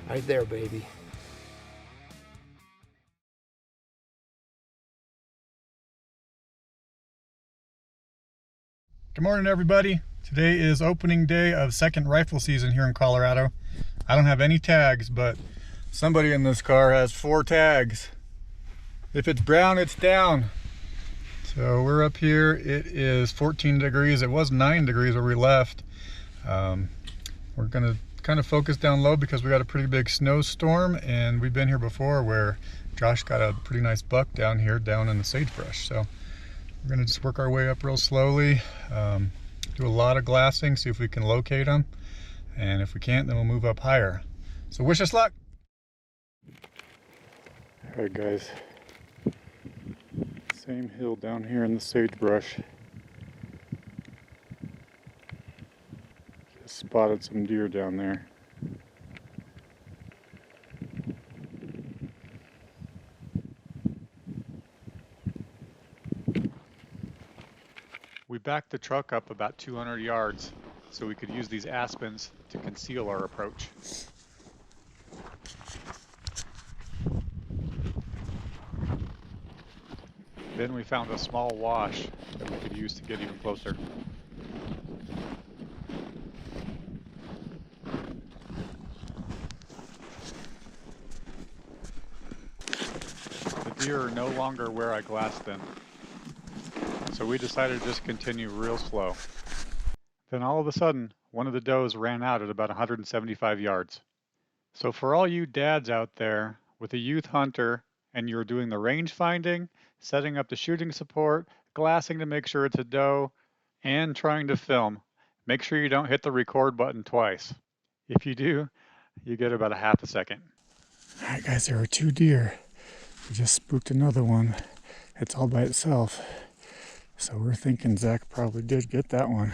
Right there, baby. Good morning, everybody. Today is opening day of second rifle season here in Colorado. I don't have any tags, but somebody in this car has 4 tags. If it's brown, it's down. So we're up here. It is 14 degrees. It was 9 degrees where we left. We're gonna kind of focus down low because we got a pretty big snowstorm, and we've been here before where Josh got a pretty nice buck down here, down in the sagebrush. So we're gonna just work our way up real slowly, do a lot of glassing, see if we can locate them, and if we can't, then we'll move up higher. So wish us luck. All right, guys, same hill down here in the sagebrush. Just spotted some deer down there. We backed the truck up about 200 yards so we could use these aspens to conceal our approach. Then we found a small wash that we could use to get even closer. The deer are no longer where I glassed them, so we decided to just continue real slow. Then all of a sudden, one of the does ran out at about 175 yards. So for all you dads out there with a youth hunter and you're doing the range finding, setting up the shooting support, glassing to make sure it's a doe, and trying to film, make sure you don't hit the record button twice. If you do, you get about a half a second. All right, guys, there are 2 deer. We just spooked another one. It's all by itself. So we're thinking Zach probably did get that one.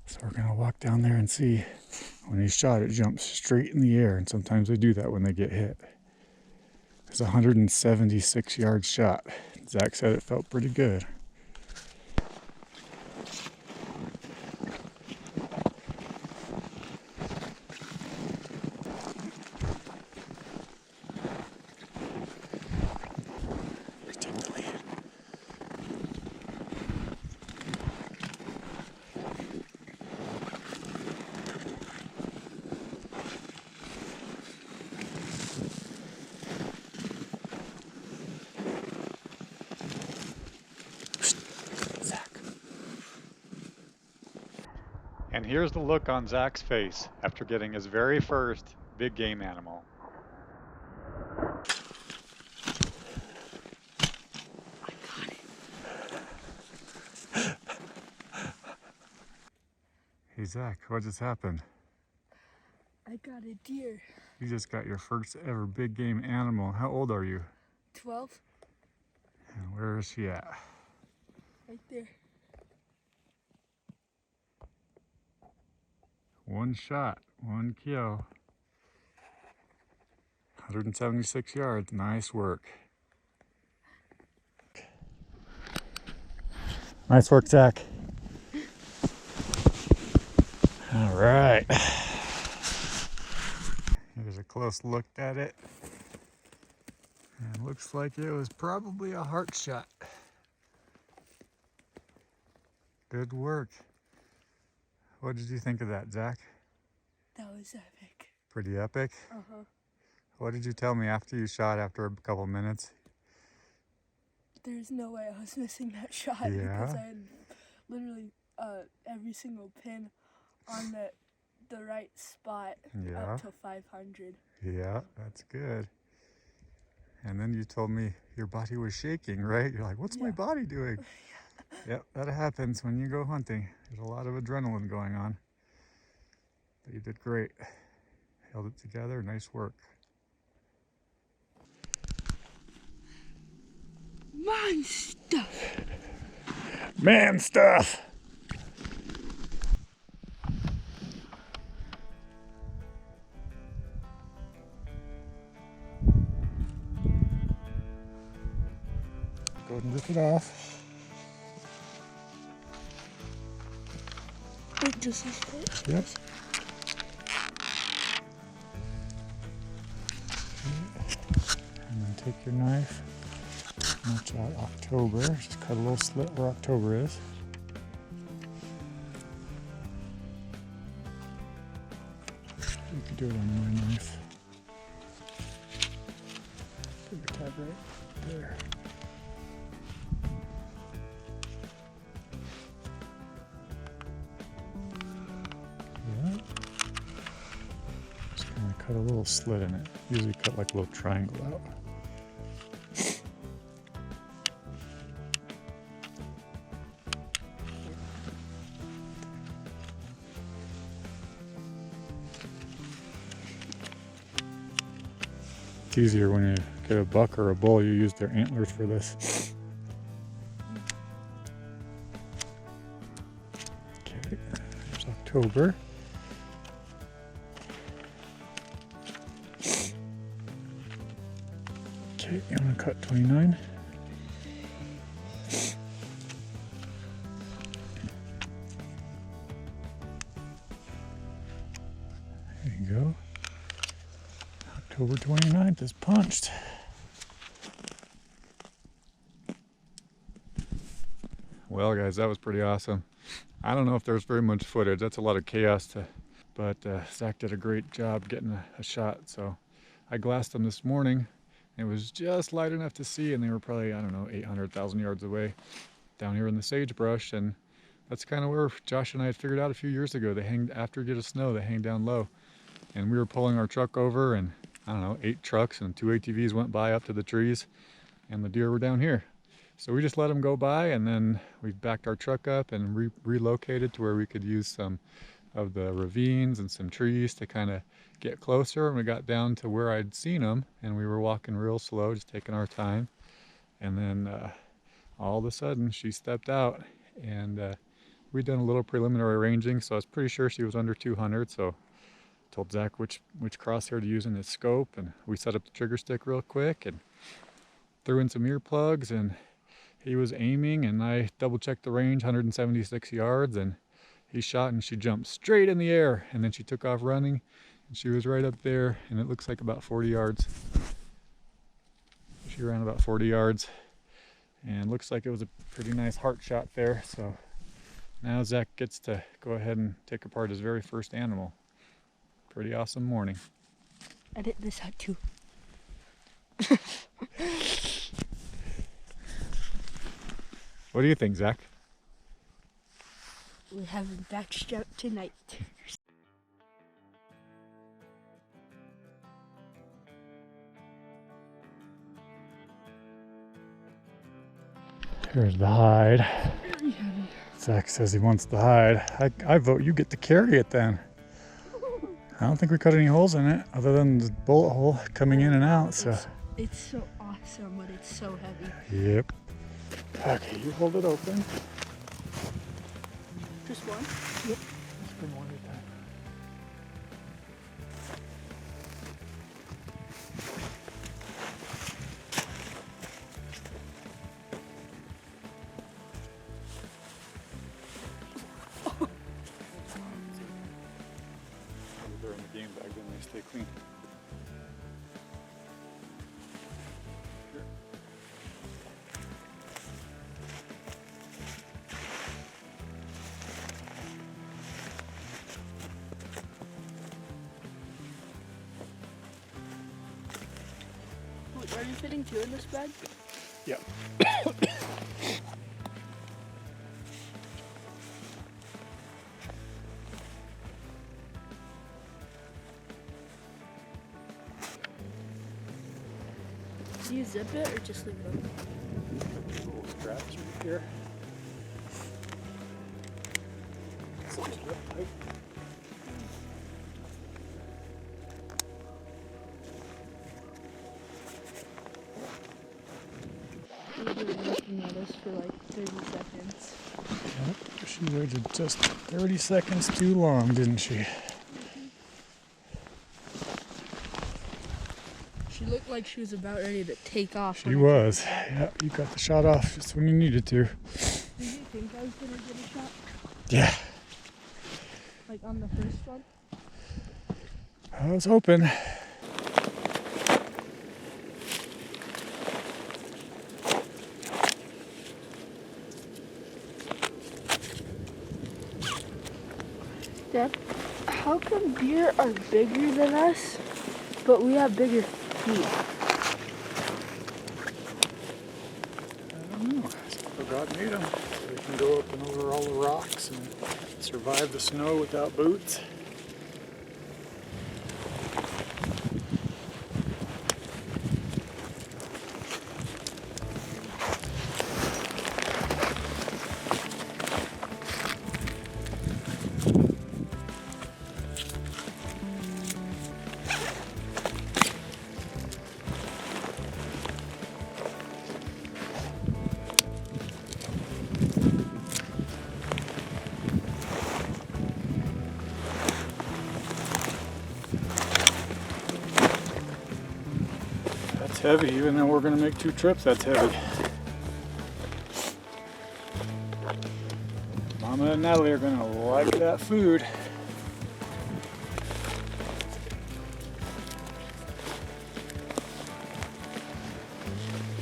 So we're gonna walk down there and see. When he shot, it jumps straight in the air, and sometimes they do that when they get hit. It's a 176 yard shot. Zach said it felt pretty good. And here's the look on Zach's face after getting his very first big game animal. Hey Zach, what just happened? I got a deer. You just got your first ever big game animal. How old are you? 12. And where is she at? Right there. One shot, 1 kill. 176 yards, nice work. Nice work, Zach. All right. Here's a close look at it. And looks like it was probably a heart shot. Good work. What did you think of that, Zach? That was epic. Pretty epic? Uh-huh. What did you tell me after you shot after a couple minutes? There's no way I was missing that shot because I had literally every single pin on the right spot up to 500. Yeah, that's good. And then you told me your body was shaking, right? You're like, what's my body doing? Yep, that happens when you go hunting. There's a lot of adrenaline going on. But you did great. Held it together, nice work. Man stuff! Man stuff! Go ahead and lift it off. Wait, just this bit? Yes. take your knife, notch out October, just cut a little slit where October is. You could do it on my knife. Put your tab right there. Yeah. Just kind of cut a little slit in it. Usually cut like a little triangle out. It's easier when you get a buck or a bull, you use their antlers for this. Okay, there's October. Okay, I'm gonna cut 29. There you go. October 29th is punched. Well guys, that was pretty awesome. I don't know if there's very much footage. That's a lot of chaos, but Zach did a great job getting a shot. So I glassed them this morning. It was just light enough to see, and they were probably, I don't know, 800,000 yards away down here in the sagebrush. And that's kind of where Josh and I had figured out a few years ago. They hang, after a get of snow, they hang down low. And we were pulling our truck over, and I don't know, 8 trucks and 2 ATVs went by up to the trees, and the deer were down here. So we just let them go by, and then we backed our truck up and relocated to where we could use some of the ravines and some trees to kind of get closer. And we got down to where I'd seen them, and we were walking real slow, just taking our time. And then all of a sudden she stepped out, and we'd done a little preliminary ranging, so I was pretty sure she was under 200. So told Zach which crosshair to use in his scope, and we set up the trigger stick real quick and threw in some earplugs, and he was aiming, and I double checked the range, 176 yards, and he shot, and she jumped straight in the air, and then she took off running, and she was right up there, and it looks like about 40 yards. She ran about 40 yards, and looks like it was a pretty nice heart shot there. So now Zach gets to go ahead and take apart his very first animal. Pretty awesome morning. Edit this out too. What do you think, Zach? We have a backstrap tonight. Here's the hide. Zach says he wants the hide. I vote you get to carry it then. I don't think we cut any holes in it other than the bullet hole coming in and out. So it's so awesome, but it's so heavy. Yep. Okay, you hold it open. Just one? Yep. Let's bring one at a time. They're in the game bag, then they stay clean. Are you fitting 2 in this bag? Yeah. Do you zip it or just leave it open? Little straps right here. So just rip tight. We've been looking at this for like 30 seconds. Yep, she waited just 30 seconds too long, didn't she? She looked like she was about ready to take off. She was. Yeah, you got the shot off just when you needed to. Did you think I was going to get a shot? Yeah. Like on the first one? I was hoping. some deer are bigger than us, but we have bigger feet. I don't know. So God made them. So they can go up and over all the rocks and survive the snow without boots. That's heavy, even though we're going to make 2 trips, that's heavy. Mama and Natalie are going to like that food.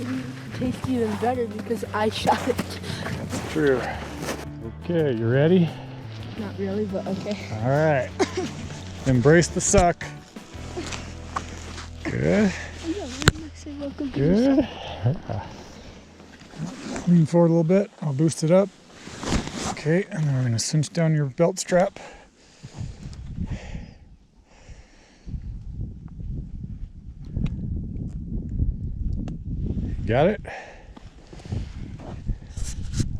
It tastes even better because I shot it. That's true. Okay, you ready? Not really, but okay. All right. Embrace the suck. Good. Yeah, where did I say welcome to Good. Lean forward a little bit. I'll boost it up. Okay, and then we're going to cinch down your belt strap. Got it?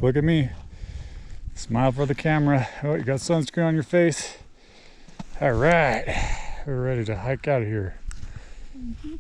Look at me. Smile for the camera. Oh, you got sunscreen on your face. All right. We're ready to hike out of here. Mm-hmm.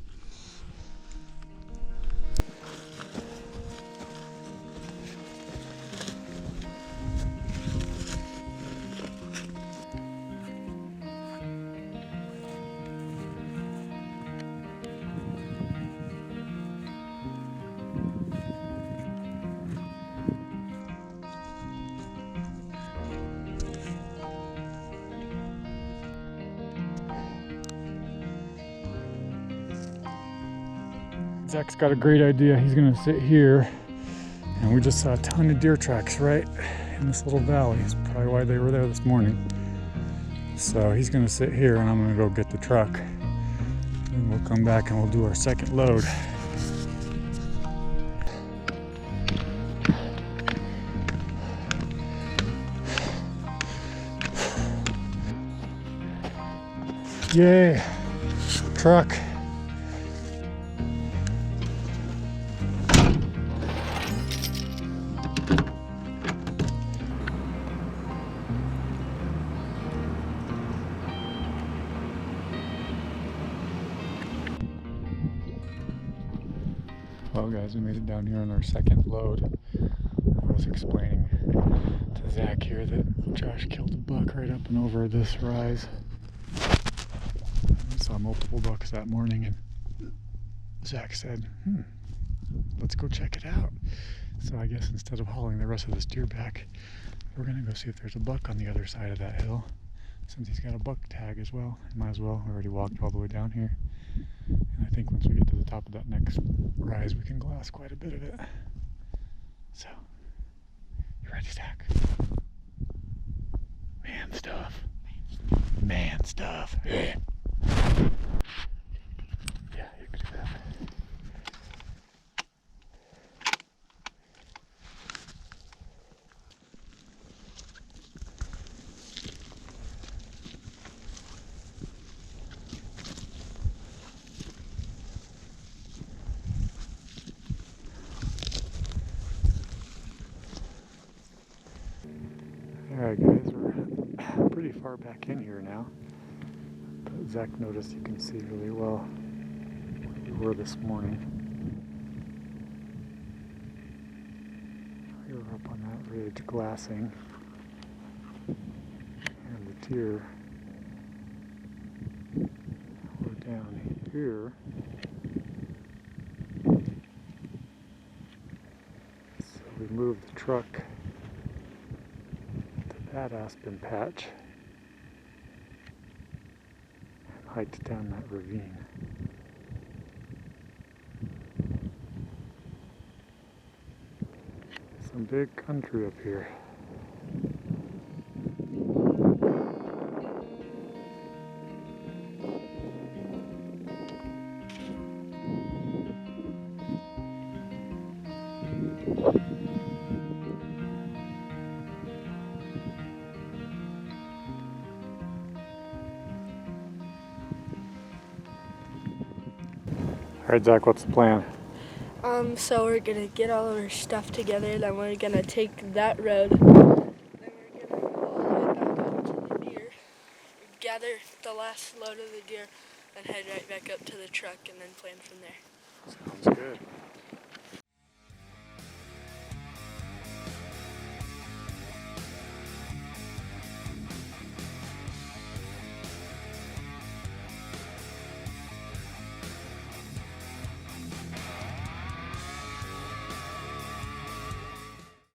Zach's got a great idea. He's gonna sit here, and we just saw a ton of deer tracks right in this little valley. That's probably why they were there this morning. So he's gonna sit here, and I'm gonna go get the truck. And we'll come back and we'll do our second load. Yay, truck. Well guys, we made it down here on our second load. I was explaining to Zach here that Josh killed a buck right up and over this rise. We saw multiple bucks that morning, and Zach said, let's go check it out. So I guess instead of hauling the rest of this deer back, we're gonna go see if there's a buck on the other side of that hill. Since he's got a buck tag as well, might as well. We already walked all the way down here. And I think once we get to the top of that next rise, we can glass quite a bit of it. So, you ready, Zach? Man stuff. Man stuff. Yeah, you can do that. Alright guys, we're pretty far back in here now, but Zach noticed you can see really well where we were this morning. We were up on that ridge glassing, and the deer were down here. So we moved the truck that aspen patch and hiked down that ravine. Some big country up here. right, Zach, what's the plan? So we're gonna get all of our stuff together, then we're gonna take that road, then we're gonna go all the way back up to the deer, gather the last load of the deer, and head right back up to the truck and then plan from there. Sounds good.